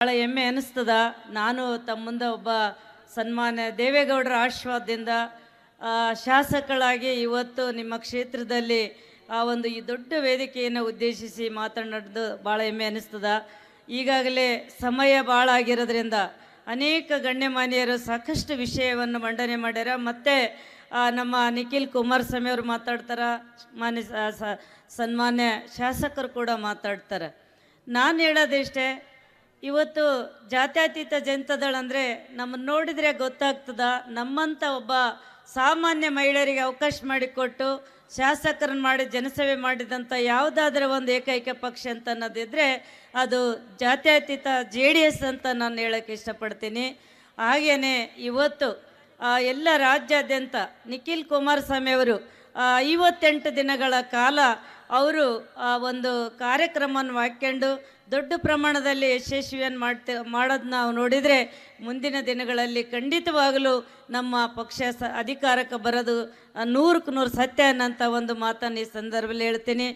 ಭಾಳ ಹೆಮ್ಮೆ ಅನಿಸ್ತದ. ನಾನು ತಮ್ಮ ಮುಂದೆ ಒಬ್ಬ ಸನ್ಮಾನ್ಯ ದೇವೇಗೌಡರ ಆಶೀರ್ವಾದದಿಂದ ಶಾಸಕಳಾಗಿ ಇವತ್ತು ನಿಮ್ಮ ಕ್ಷೇತ್ರದಲ್ಲಿ ಒಂದು ಈ ದೊಡ್ಡ ವೇದಿಕೆಯನ್ನು ಉದ್ದೇಶಿಸಿ ಮಾತನಾಡೋದು ಭಾಳ ಹೆಮ್ಮೆ ಅನಿಸ್ತದ. ಈಗಾಗಲೇ ಸಮಯ ಭಾಳ ಆಗಿರೋದ್ರಿಂದ ಅನೇಕ ಗಣ್ಯಮಾನ್ಯರು ಸಾಕಷ್ಟು ವಿಷಯವನ್ನು ಮಂಡನೆ ಮಾಡ್ಯಾರ. ಮತ್ತು ನಮ್ಮ ನಿಖಿಲ್ ಕುಮಾರಸ್ವಾಮಿ ಅವರು ಮಾತಾಡ್ತಾರೆ, ಸನ್ಮಾನ್ಯ ಶಾಸಕರು ಕೂಡ ಮಾತಾಡ್ತಾರೆ. ನಾನು ಹೇಳೋದಿಷ್ಟೇ, ಇವತ್ತು ಜಾತ್ಯತೀತ ಜನತಾದಳ ಅಂದರೆ ನಮ್ಮನ್ನು ನೋಡಿದರೆ ಗೊತ್ತಾಗ್ತದ. ನಮ್ಮಂಥ ಒಬ್ಬ ಸಾಮಾನ್ಯ ಮಹಿಳೆಯರಿಗೆ ಅವಕಾಶ ಮಾಡಿಕೊಟ್ಟು ಶಾಸಕರನ್ನು ಮಾಡಿ ಜನಸೇವೆ ಮಾಡಿದಂಥ ಯಾವುದಾದ್ರೂ ಒಂದು ಏಕೈಕ ಪಕ್ಷ ಅಂತ ಅನ್ನೋದಿದ್ರೆ ಅದು ಜಾತ್ಯತೀತ JDS ಅಂತ ನಾನು ಹೇಳೋಕ್ಕೆ ಇಷ್ಟಪಡ್ತೀನಿ. ಹಾಗೆಯೇ ಇವತ್ತು ಎಲ್ಲ ರಾಜ್ಯಾದ್ಯಂತ ನಿಖಿಲ್ ಕುಮಾರಸ್ವಾಮಿ ಅವರು 58 ದಿನಗಳ ಕಾಲ ಅವರು ಒಂದು ಕಾರ್ಯಕ್ರಮವನ್ನು ಹಾಕ್ಕೊಂಡು ದೊಡ್ಡ ಪ್ರಮಾಣದಲ್ಲಿ ಯಶಸ್ವಿಯನ್ನು ಮಾಡೋದು ನಾವು ನೋಡಿದರೆ ಮುಂದಿನ ದಿನಗಳಲ್ಲಿ ಖಂಡಿತವಾಗಲೂ ನಮ್ಮ ಪಕ್ಷ ಅಧಿಕಾರಕ್ಕೆ ಬರೋದು 100ಕ್ಕೆ 100 ಸತ್ಯ ಅನ್ನೋಂಥ ಒಂದು ಮಾತನ್ನು ಈ ಸಂದರ್ಭದಲ್ಲಿ ಹೇಳ್ತೀನಿ.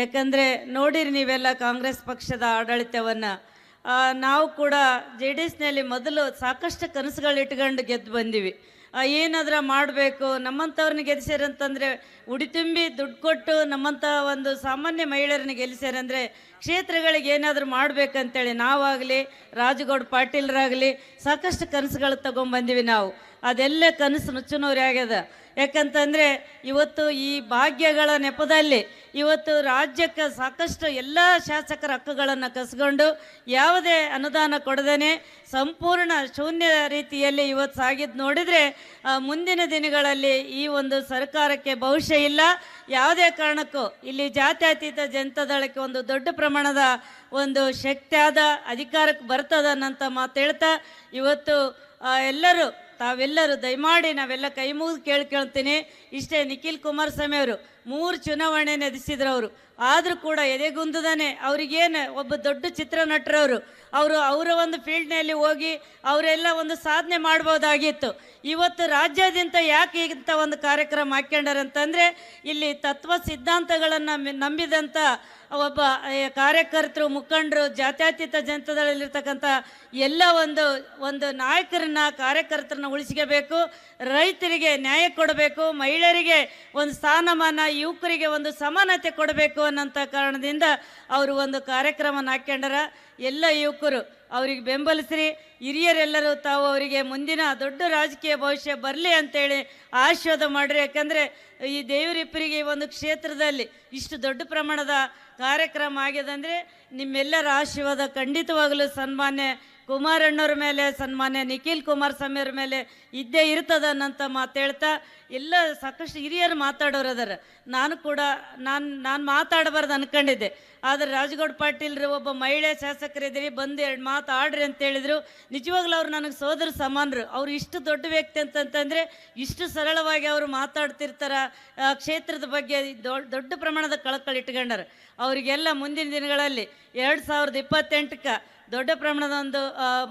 ಯಾಕಂದರೆ ನೋಡಿರಿ ನೀವೆಲ್ಲ ಕಾಂಗ್ರೆಸ್ ಪಕ್ಷದ ಆಡಳಿತವನ್ನು, ನಾವು ಕೂಡ JDSನಲ್ಲಿ ಮೊದಲು ಸಾಕಷ್ಟು ಕನಸುಗಳು ಇಟ್ಕೊಂಡು ಗೆದ್ದು ಬಂದೀವಿ. ಏನಾದರೂ ಮಾಡಬೇಕು, ನಮ್ಮಂಥವ್ರನ್ನ ಗೆಲ್ಲಿಸ್ಯಾರಂತಂದರೆ ಉಡಿ ತುಂಬಿ ದುಡ್ಡು ಕೊಟ್ಟು ನಮ್ಮಂಥ ಒಂದು ಸಾಮಾನ್ಯ ಮಹಿಳೆಯರನ್ನ ಗೆಲ್ಲಿಸ್ಯಾರಂದರೆ ಕ್ಷೇತ್ರಗಳಿಗೆ ಏನಾದರೂ ಮಾಡಬೇಕಂತೇಳಿ ನಾವಾಗಲಿ ರಾಜಗೌಡ ಪಾಟೀಲ್ರಾಗಲಿ ಸಾಕಷ್ಟು ಕನಸುಗಳು ತೊಗೊಂಬಂದೀವಿ. ನಾವು ಅದೆಲ್ಲ ಕನಸು ನುಚ್ಚುನೂರಿ ಆಗ್ಯದ. ಯಾಕಂತಂದರೆ ಇವತ್ತು ಈ ಭಾಗ್ಯಗಳ ನೆಪದಲ್ಲಿ ಇವತ್ತು ರಾಜ್ಯಕ್ಕೆ ಸಾಕಷ್ಟು ಎಲ್ಲ ಶಾಸಕರ ಹಕ್ಕುಗಳನ್ನು ಕಸ್ಕೊಂಡು ಯಾವುದೇ ಅನುದಾನ ಕೊಡದೇ ಸಂಪೂರ್ಣ ಶೂನ್ಯ ರೀತಿಯಲ್ಲಿ ಇವತ್ತು ಸಾಗಿದ್ದು ನೋಡಿದರೆ ಮುಂದಿನ ದಿನಗಳಲ್ಲಿ ಈ ಒಂದು ಸರ್ಕಾರಕ್ಕೆ ಭವಿಷ್ಯ ಇಲ್ಲ. ಯಾವುದೇ ಕಾರಣಕ್ಕೂ ಇಲ್ಲಿ ಜಾತ್ಯತೀತ ಜನತಾದಳಕ್ಕೆ ಒಂದು ದೊಡ್ಡ ಪ್ರಮಾಣದ ಒಂದು ಶಕ್ತಿಯಾದ ಅಧಿಕಾರಕ್ಕೆ ಬರ್ತದ ಅನ್ನೋಂಥ ಮಾತು ಹೇಳ್ತಾ ಇವತ್ತು ತಾವೆಲ್ಲರೂ ದಯಮಾಡಿ ನಾವೆಲ್ಲ ಕೈ ಮುಗಿದು ಕೇಳ್ತೀನಿ ಇಷ್ಟೇ. ನಿಖಿಲ್ ಕುಮಾರಸ್ವಾಮಿ ಅವರು 3 ಚುನಾವಣೆ ಎದುರಿಸಿದ್ರು. ಅವರು ಆದರೂ ಕೂಡ ಎದೆಗುಂದದಾನೆ ಅವ್ರಿಗೇನು ಒಬ್ಬ ದೊಡ್ಡ ಚಿತ್ರನಟರವರು ಅವರ ಒಂದು ಫೀಲ್ಡ್ನಲ್ಲಿ ಹೋಗಿ ಅವರೆಲ್ಲ ಒಂದು ಸಾಧನೆ ಮಾಡ್ಬೋದಾಗಿತ್ತು. ಇವತ್ತು ರಾಜ್ಯಾದ್ಯಂತ ಯಾಕೆ ಇಂಥ ಒಂದು ಕಾರ್ಯಕ್ರಮ ಹಾಕ್ಕೊಂಡಾರಂತಂದರೆ ಇಲ್ಲಿ ತತ್ವ ಸಿದ್ಧಾಂತಗಳನ್ನು ನಂಬಿದಂಥ ಒಬ್ಬ ಕಾರ್ಯಕರ್ತರು, ಮುಖಂಡರು, ಜಾತ್ಯತೀತ ಜನತಾದಳದಲ್ಲಿರ್ತಕ್ಕಂಥ ಎಲ್ಲ ಒಂದು ನಾಯಕರನ್ನ ಕಾರ್ಯಕರ್ತರನ್ನ ಉಳಿಸ್ಕೋಬೇಕು, ರೈತರಿಗೆ ನ್ಯಾಯ ಕೊಡಬೇಕು, ಮಹಿಳೆಯರಿಗೆ ಒಂದು ಸ್ಥಾನಮಾನ, ಯುವಕರಿಗೆ ಒಂದು ಸಮಾನತೆ ಕೊಡಬೇಕು ಅನ್ನೋಂಥ ಕಾರಣದಿಂದ ಅವರು ಒಂದು ಕಾರ್ಯಕ್ರಮನ ಹಾಕ್ಕೊಂಡಾರ. ಎಲ್ಲ ಯುವಕರು ಅವ್ರಿಗೆ ಬೆಂಬಲಿಸ್ರಿ, ಹಿರಿಯರೆಲ್ಲರೂ ತಾವು ಅವರಿಗೆ ಮುಂದಿನ ದೊಡ್ಡ ರಾಜಕೀಯ ಭವಿಷ್ಯ ಬರಲಿ ಅಂತೇಳಿ ಆಶೀರ್ವಾದ ಮಾಡಿರಿ. ಯಾಕಂದರೆ ಈ ದೇವರಿಪ್ಪರಿಗೆ ಒಂದು ಕ್ಷೇತ್ರದಲ್ಲಿ ಇಷ್ಟು ದೊಡ್ಡ ಪ್ರಮಾಣದ ಕಾರ್ಯಕ್ರಮ ಆಗ್ಯದಂದರೆ ನಿಮ್ಮೆಲ್ಲರ ಆಶೀರ್ವಾದ ಖಂಡಿತವಾಗಲೂ ಸನ್ಮಾನ್ಯ ಕುಮಾರಣ್ಣವ್ರ ಮೇಲೆ, ಸನ್ಮಾನ್ಯ ನಿಖಿಲ್ ಕುಮಾರಸ್ವಾಮಿಯವ್ರ ಮೇಲೆ ಇದ್ದೇ ಇರ್ತದ ಅನ್ನೋಂಥ ಮಾತು ಹೇಳ್ತಾ ಎಲ್ಲ ಸಾಕಷ್ಟು ಹಿರಿಯರು ಮಾತಾಡೋರು ಅದಾರ. ನಾನು ಕೂಡ ನಾನು ಮಾತಾಡಬಾರ್ದು ಅಂದ್ಕೊಂಡಿದ್ದೆ. ಆದರೆ ರಾಜಗೌಡ ಪಾಟೀಲ್ರು ಒಬ್ಬ ಮಹಿಳೆ ಶಾಸಕರಿದ್ದೀರಿ, ಬಂದು 2 ಮಾತು ಆಡ್ರಿ ಅಂತ ಹೇಳಿದರು. ನಿಜವಾಗ್ಲೂ ಅವ್ರು ನನಗೆ ಸೋದರ ಸಮಾನರು. ಅವ್ರು ಇಷ್ಟು ದೊಡ್ಡ ವ್ಯಕ್ತಿ ಅಂತಂತಂದರೆ ಇಷ್ಟು ಸರಳವಾಗಿ ಅವರು ಮಾತಾಡ್ತಿರ್ತಾರೆ. ಕ್ಷೇತ್ರದ ಬಗ್ಗೆ ದೊಡ್ಡ ಪ್ರಮಾಣದ ಕಳಕಳಿ ಇಟ್ಕೊಂಡಾರ. ಅವರಿಗೆಲ್ಲ ಮುಂದಿನ ದಿನಗಳಲ್ಲಿ 2028ಕ್ಕೆ ದೊಡ್ಡ ಪ್ರಮಾಣದ ಒಂದು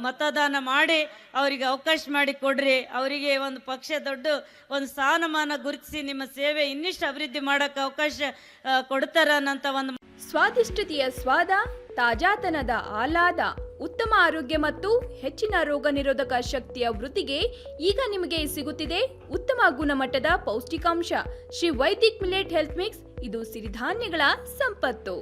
ಮತದಾನ ಮಾಡಿ ಅವರಿಗೆ ಅವಕಾಶ ಮಾಡಿ ಕೊಡ್ರಿ. ಅವರಿಗೆ ಒಂದು ಪಕ್ಷ ದೊಡ್ಡ ಒಂದು ಸ್ಥಾನಮಾನ ಗುರುತಿಸಿ ನಿಮ್ಮ ಸೇವೆ ಇನ್ನಿಷ್ಟು ಅಭಿವೃದ್ಧಿ ಮಾಡೋಕ್ಕೆ ಅವಕಾಶ ಕೊಡ್ತಾರ ಅನ್ನೋಂಥ ಒಂದು ಸ್ವಾದಿಷ್ಟತೆಯ ಸ್ವಾದ, ತಾಜಾತನದ ಆಹ್ಲಾದ, ಉತ್ತಮ ಆರೋಗ್ಯ ಮತ್ತು ಹೆಚ್ಚಿನ ರೋಗ ನಿರೋಧಕ ಶಕ್ತಿಯ ವೃದ್ಧಿಗೆ ಈಗ ನಿಮಗೆ ಸಿಗುತ್ತಿದೆ ಉತ್ತಮ ಗುಣಮಟ್ಟದ ಪೌಷ್ಟಿಕಾಂಶ Shri Vaidik millet health mix. ಇದು ಸಿರಿಧಾನ್ಯಗಳ ಸಂಪತ್ತು.